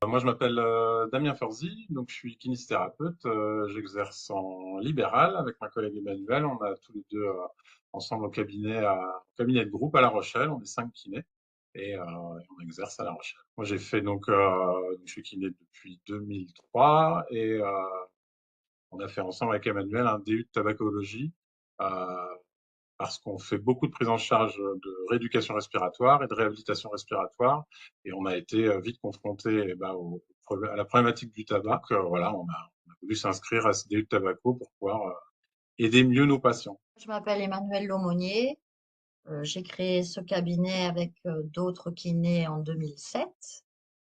Moi, je m'appelle Damien Forzi, donc je suis kinésithérapeute. J'exerce en libéral avec ma collègue Emmanuel. On a tous les deux ensemble au cabinet de groupe à La Rochelle. On est 5 kinés et on exerce à La Rochelle. Moi, j'ai fait je suis kiné depuis 2003 et on a fait ensemble avec Emmanuel un DU de tabacologie. Euh, Parce qu'on fait beaucoup de prise en charge de rééducation respiratoire et de réhabilitation respiratoire. Et on a été vite confronté à la problématique du tabac. Voilà, on a voulu s'inscrire à ce DU de tabaco pour pouvoir aider mieux nos patients. Je m'appelle Emmanuelle Laumonier. J'ai créé ce cabinet avec d'autres kinés en 2007.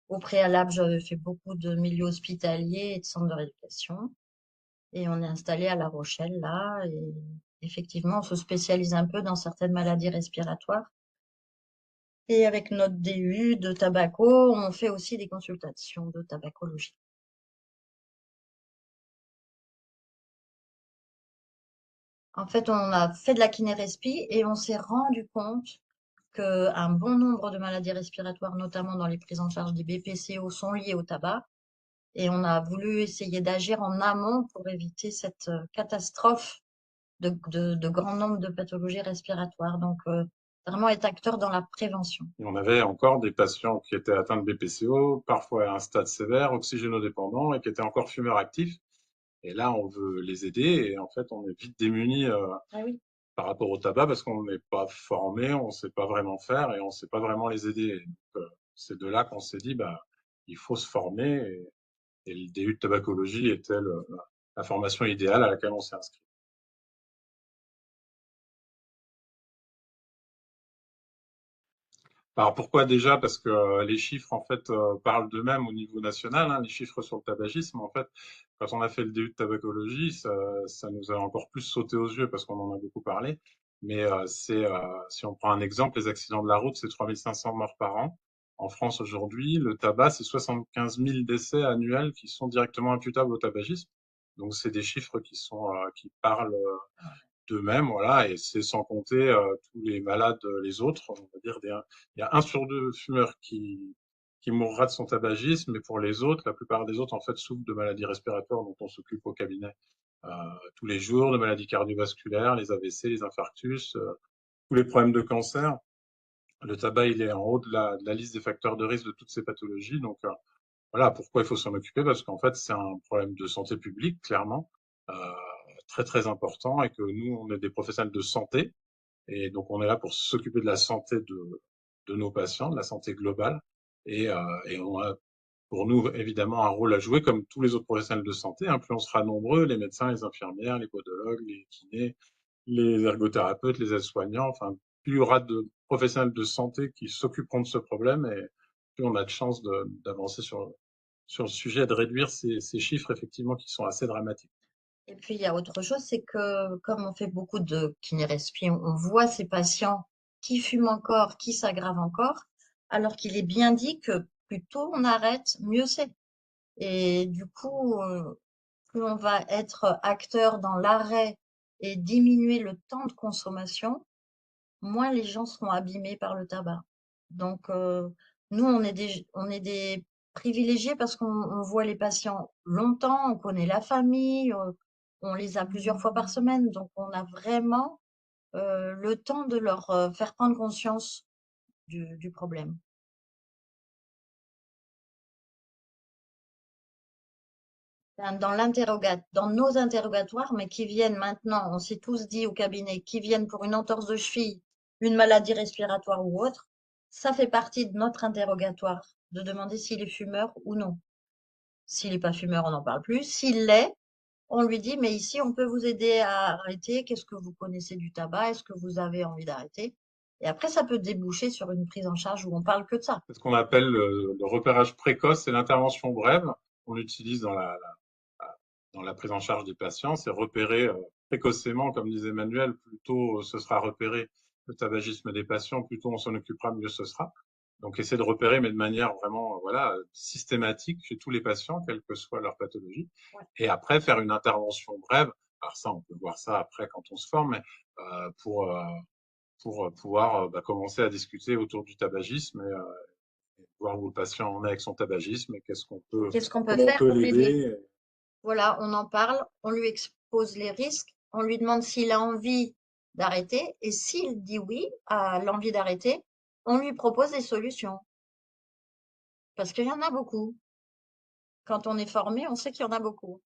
Au préalable, j'avais fait beaucoup de milieux hospitaliers et de centres de rééducation. Et on est installé à La Rochelle là. Et effectivement, on se spécialise un peu dans certaines maladies respiratoires. Et avec notre DU de tabaco, on fait aussi des consultations de tabacologie. En fait, on a fait de la kiné-respi et on s'est rendu compte qu'un bon nombre de maladies respiratoires, notamment dans les prises en charge des BPCO, sont liées au tabac. Et on a voulu essayer d'agir en amont pour éviter cette catastrophe de grand nombre de pathologies respiratoires. Donc, vraiment être acteur dans la prévention. Et on avait encore des patients qui étaient atteints de BPCO, parfois à un stade sévère, oxygénodépendants et qui étaient encore fumeurs actifs. Et là, on veut les aider et en fait, on est vite démunis Ah oui. par rapport au tabac parce qu'on n'est pas formé, on ne sait pas vraiment faire et on ne sait pas vraiment les aider. Et donc, c'est de là qu'on s'est dit, bah, il faut se former et le DU de tabacologie était la formation idéale à laquelle on s'est inscrit. Alors pourquoi déjà? Parce que les chiffres en fait parlent d'eux-mêmes au niveau national, hein, les chiffres sur le tabagisme. En fait, quand on a fait le DU de tabacologie, ça nous a encore plus sauté aux yeux parce qu'on en a beaucoup parlé. Mais si on prend un exemple, les accidents de la route, c'est 3500 morts par an. En France aujourd'hui, le tabac, c'est 75 000 décès annuels qui sont directement imputables au tabagisme. Donc c'est des chiffres qui parlent d'eux-mêmes, voilà, et c'est sans compter tous les malades, les autres, on va dire, il y a 1 sur 2 fumeurs qui mourra de son tabagisme, mais pour les autres, la plupart des autres, en fait, souffrent de maladies respiratoires dont on s'occupe au cabinet euh, tous les jours, de maladies cardiovasculaires, les AVC, les infarctus, tous les problèmes de cancer. Le tabac, il est en haut de la liste des facteurs de risque de toutes ces pathologies, donc voilà pourquoi il faut s'en occuper, parce qu'en fait, c'est un problème de santé publique, clairement, euh, très très important, et que nous, on est des professionnels de santé, et donc on est là pour s'occuper de la santé de nos patients, de la santé globale, et on a pour nous évidemment un rôle à jouer comme tous les autres professionnels de santé, hein. Plus on sera nombreux, les médecins, les infirmières, les podologues, les kinés, les ergothérapeutes, les aides-soignants, enfin, plus il y aura de professionnels de santé qui s'occuperont de ce problème, et plus on a de chances d'avancer sur le sujet et de réduire ces chiffres effectivement qui sont assez dramatiques. Et puis, il y a autre chose, c'est que comme on fait beaucoup de kiné-respi, on voit ces patients qui fument encore, qui s'aggravent encore, alors qu'il est bien dit que plus tôt on arrête, mieux c'est. Et du coup, plus on va être acteur dans l'arrêt et diminuer le temps de consommation, moins les gens seront abîmés par le tabac. Donc, nous, on est des privilégiés parce qu'on voit les patients longtemps, on connaît la famille, on les a plusieurs fois par semaine, donc on a vraiment le temps de leur faire prendre conscience du problème. Dans nos interrogatoires, mais qui viennent maintenant, on s'est tous dit au cabinet, qui viennent pour une entorse de cheville, une maladie respiratoire ou autre, ça fait partie de notre interrogatoire, de demander s'il est fumeur ou non. S'il n'est pas fumeur, on n'en parle plus. S'il l'est, on lui dit, mais ici, on peut vous aider à arrêter. Qu'est-ce que vous connaissez du tabac? Est-ce que vous avez envie d'arrêter? Et après, ça peut déboucher sur une prise en charge où on parle que de ça. C'est ce qu'on appelle le repérage précoce et l'intervention brève qu'on utilise dans la prise en charge des patients. C'est repérer précocement, comme disait Emmanuel, plus tôt ce sera repéré le tabagisme des patients, plus tôt on s'en occupera, mieux ce sera. Donc essayer de repérer, mais de manière vraiment voilà, systématique chez tous les patients, quelle que soit leur pathologie. Ouais. Et après, faire une intervention brève. Alors ça, on peut voir ça après quand on se forme, mais pour pouvoir commencer à discuter autour du tabagisme voir où le patient en est avec son tabagisme et Qu'est-ce qu'on peut comment on faire peut pour l'aider? l'aider. Voilà, on en parle, on lui expose les risques, on lui demande s'il a envie d'arrêter et s'il dit oui à l'envie d'arrêter, on lui propose des solutions. Parce qu'il y en a beaucoup. Quand on est formé, on sait qu'il y en a beaucoup.